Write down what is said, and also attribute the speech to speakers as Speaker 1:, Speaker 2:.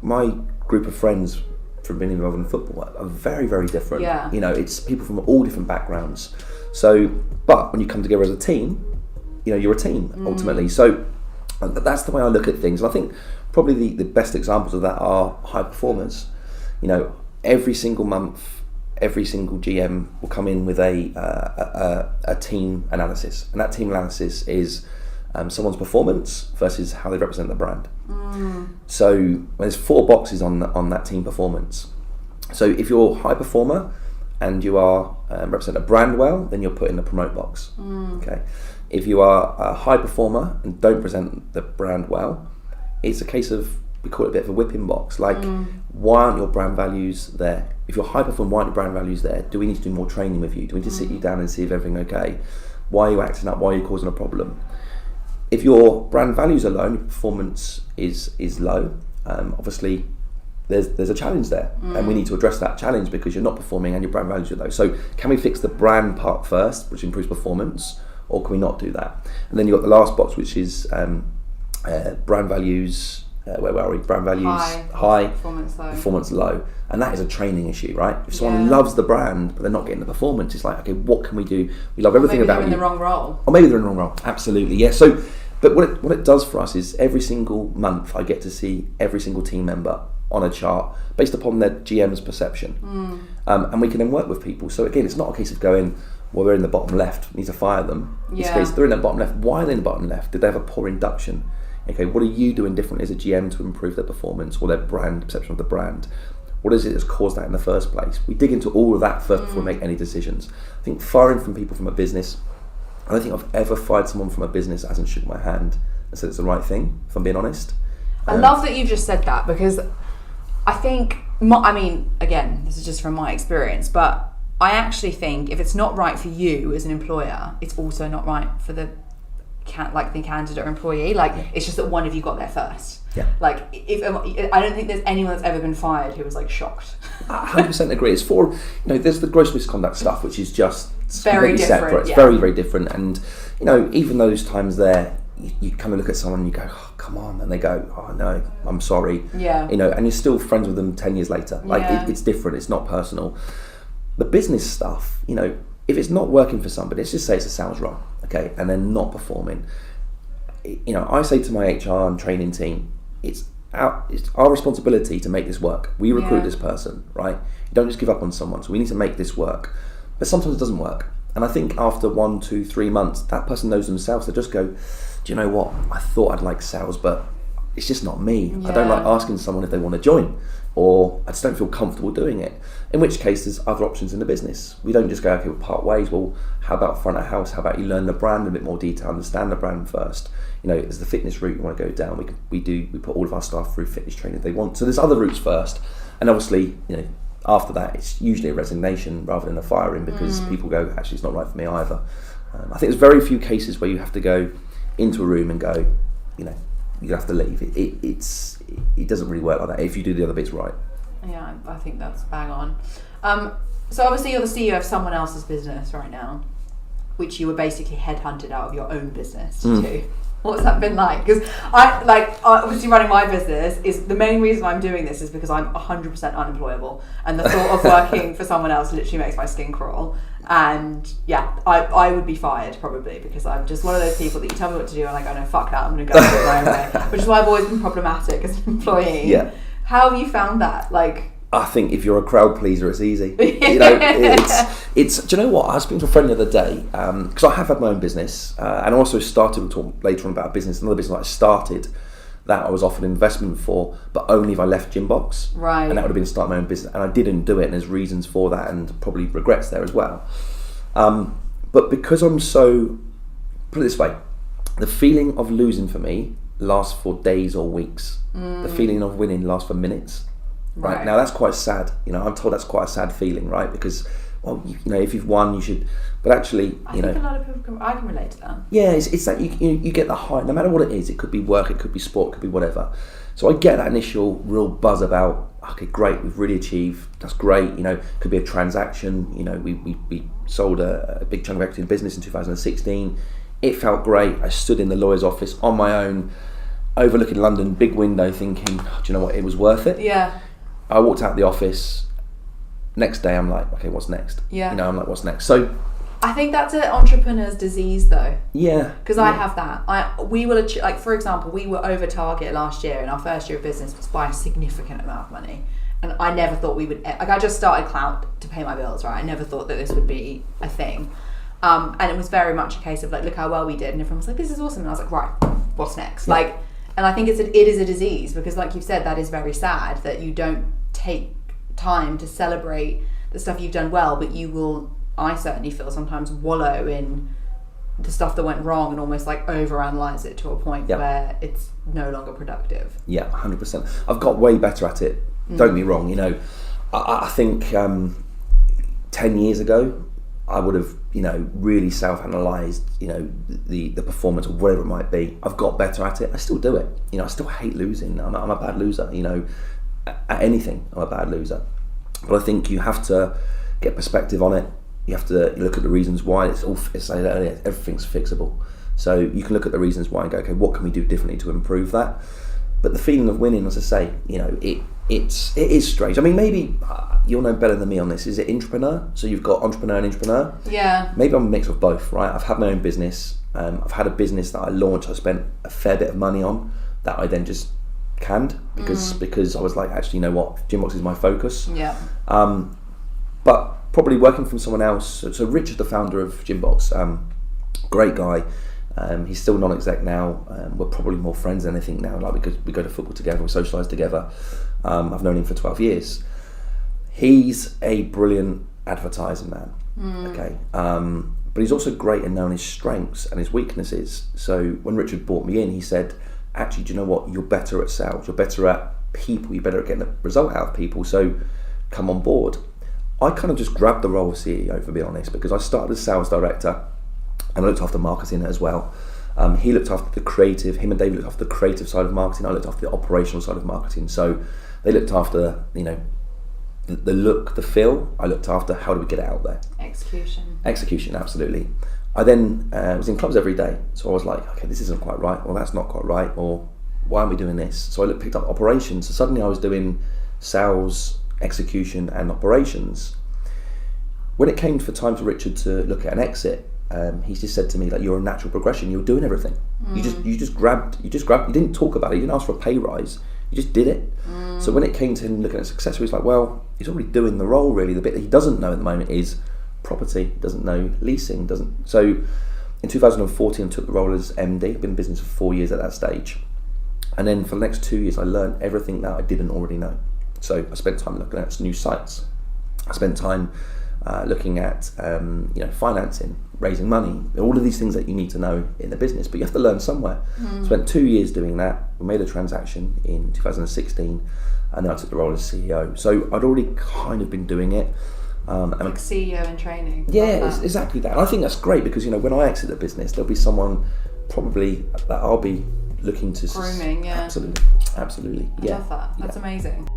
Speaker 1: my group of friends from being involved in football are very, very different.
Speaker 2: Yeah.
Speaker 1: You know, it's people from all different backgrounds. So, but when you come together as a team, you know, you're a team ultimately. So that's the way I look at things. And I think probably the best examples of that are high performers. You know, every single month, every single GM will come in with a team analysis, and that team analysis is someone's performance versus how they represent the brand. So there's 4 boxes on that team performance. So if you're a high performer and you are represent a brand well, then you're put in the promote box. Okay. If you are a high performer and don't present the brand well, it's a case of, we call it a bit of a whipping box. Like, why aren't your brand values there? If you're high performing, why aren't your brand values there? Do we need to do more training with you? Do we need to sit you down and see if everything's okay? Why are you acting up? Why are you causing a problem? If your brand values are low and your performance is low, obviously there's a challenge there, and we need to address that challenge because you're not performing and your brand values are low. So can we fix the brand part first, which improves performance, or can we not do that? And then you've got the last box, which is brand values. Where are we? Brand values high, performance low, and that is a training issue, right? If someone loves the brand but they're not getting the performance, it's like, okay, what can we do? We love everything about you.
Speaker 2: Maybe they're in the wrong role.
Speaker 1: Or maybe they're in the wrong role. Absolutely, yeah. So, but what it does for us is every single month I get to see every single team member on a chart based upon their GM's perception, and we can then work with people. So again, it's not a case of going, well, they're in the bottom left, need to fire them. It's a case, they're in the bottom left. Why are they in the bottom left? Did they have a poor induction? Okay, what are you doing differently as a GM to improve their performance or their brand perception of the brand? What is it that's caused that in the first place? We dig into all of that first before we make any decisions. I think firing from people from a business, I don't think I've ever fired someone from a business that hasn't shook my hand and said it's the right thing, if I'm being honest.
Speaker 2: I love that you've just said that, because I think, I mean, again, this is just from my experience, but I actually think if it's not right for you as an employer, it's also not right for the candidate or employee. Like, it's just that one of you got there first. Like, if I don't think there's anyone that's ever been fired who was like shocked.
Speaker 1: 100% agree. It's for, you know, there's the gross misconduct stuff, which is just
Speaker 2: very different.
Speaker 1: Separate. It's very, very different. And, you know, even those times there, you kind of look at someone and you go, oh, come on, and they go, oh no, I'm sorry. You know, and you're still friends with them 10 years later. Like, it's different. It's not personal. The business stuff, you know, if it's not working for somebody, let's just say it's a sales role, okay, and they're not performing. You know, I say to my HR and training team, it's our responsibility to make this work. We recruit this person, right? You don't just give up on someone, so we need to make this work. But sometimes it doesn't work. And I think after 1, 2, 3 months, that person knows themselves. They just go, do you know what? I thought I'd like sales, but it's just not me. I don't like asking someone if they want to join, or I just don't feel comfortable doing it. In which case, there's other options in the business. We don't just go, okay, we'll part ways. Well, how about front of house? How about you learn the brand in a bit more detail, understand the brand first? You know, there's the fitness route you want to go down. We put all of our staff through fitness training if they want. So there's other routes first, and obviously, you know, after that, it's usually a resignation rather than a firing, because people go, actually, it's not right for me either. I think there's very few cases where you have to go into a room and go, you know, you have to leave. It doesn't really work like that if you do the other bits right.
Speaker 2: Yeah, I think that's bang on. So obviously you're the CEO of someone else's business right now, which you were basically headhunted out of your own business to do. What's that been like? Because obviously running my business is the main reason I'm doing this is because I'm 100% unemployable, and the thought of working for someone else literally makes my skin crawl. And yeah, I would be fired probably, because I'm just one of those people that you tell me what to do and I go, no, fuck that, I'm going to go do it my own way. Which is why I've always been problematic as an employee. Yeah. How have you found that? Like,
Speaker 1: I think if you're a crowd pleaser, it's easy. You know, it's. Do you know what? I was speaking to a friend the other day, because I have had my own business, and I also started to talk later on about a business, another business that I started that I was offered investment for, but only if I left Gymbox.
Speaker 2: Right. And
Speaker 1: that would have been starting my own business, and I didn't do it, and there's reasons for that, and probably regrets there as well. But because I'm so, put it this way, the feeling of losing for me lasts for days or weeks. The feeling of winning lasts for minutes. Right. Now that's quite sad. You know, I'm told that's quite a sad feeling, right? Because, well, you know, if you've won, you should. But actually,
Speaker 2: I think a lot of people I can relate to that.
Speaker 1: Yeah, it's that you get the high, no matter what it is. It could be work, it could be sport, it could be whatever. So I get that initial real buzz about, okay, great, we've really achieved. That's great. You know, could be a transaction. You know, we sold a big chunk of equity in business in 2016. It felt great. I stood in the lawyer's office on my own. overlooking London, big window, thinking, do you know what, it was worth it.
Speaker 2: Yeah.
Speaker 1: I walked out the office. Next day, I'm like, okay, what's next?
Speaker 2: Yeah.
Speaker 1: You know, I'm like, what's next? So
Speaker 2: I think that's an entrepreneur's disease, though.
Speaker 1: Yeah.
Speaker 2: Because I have that. We will like, for example, we were over target last year, and our first year of business was by a significant amount of money. And I never thought we would. Like, I just started Klowt to pay my bills, right? I never thought that this would be a thing. And it was very much a case of like, look how well we did, and everyone was like, this is awesome. And I was like, right, what's next? Yeah. Like, and I think it is a disease, because like you've said, that is very sad that you don't take time to celebrate the stuff you've done well, but you will, I certainly feel, sometimes wallow in the stuff that went wrong and almost like overanalyze it to a point where it's no longer productive. Yeah,
Speaker 1: 100%. I've got way better at it. Don't get me wrong, you know, I think 10 years ago I would have, you know, really self-analysed, you know, the performance or whatever it might be. I've got better at it. I still do it. You know, I still hate losing. I'm a bad loser, you know, at anything I'm a bad loser. But I think you have to get perspective on it. You have to look at the reasons why. It's like earlier, everything's fixable. So you can look at the reasons why and go, okay, what can we do differently to improve that? But the feeling of winning, as I say, you know, it is strange. I mean, maybe you'll know better than me on this. Is it entrepreneur? So you've got entrepreneur and entrepreneur.
Speaker 2: Yeah.
Speaker 1: Maybe I'm a mix of both, right? I've had my own business. I've had a business that I launched. I spent a fair bit of money on that I then just canned because I was like, actually, you know what? Gymbox is my focus.
Speaker 2: Yeah.
Speaker 1: But probably working from someone else. So Richard, the founder of Gymbox, great guy. He's still non-exec now. We're probably more friends than anything now, like, because we go to football together, we socialise together. I've known him for 12 years. He's a brilliant advertising man, okay? But he's also great in knowing his strengths and his weaknesses. So when Richard brought me in, he said, actually, do you know what? You're better at sales, you're better at people, you're better at getting a result out of people, so come on board. I kind of just grabbed the role of CEO, to be honest, because I started as sales director, and I looked after marketing as well. He looked after the creative, him and David looked after the creative side of marketing, I looked after the operational side of marketing. So they looked after, you know, the look, the feel. I looked after how do we get it out there. Execution, absolutely. I then was in clubs every day. So I was like, okay, this isn't quite right, or that's not quite right, or why aren't we doing this? So I picked up operations. So suddenly I was doing sales, execution, and operations. When it came for time for Richard to look at an exit, he just said to me, like, you're a natural progression. You're doing everything. You just grabbed. You didn't talk about it. You didn't ask for a pay rise. You just did it. So when it came to him looking at success, he was like, well, he's already doing the role. Really, the bit that he doesn't know at the moment is property. Doesn't know leasing. Doesn't. So in 2014, I took the role as MD. I've been in business for 4 years at that stage, and then for the next 2 years, I learned everything that I didn't already know. So I spent time looking at new sites. I spent time looking at financing, raising money, all of these things that you need to know in the business, but you have to learn somewhere. Spent 2 years doing that. We made a transaction in 2016, and then I took the role as CEO. So I'd already kind of been doing it.
Speaker 2: Like CEO in training.
Speaker 1: Yeah, it's exactly that. And I think that's great because, you know, when I exit the business, there'll be someone probably that I'll be looking to
Speaker 2: grooming. Yeah,
Speaker 1: absolutely.
Speaker 2: I love that. That's amazing.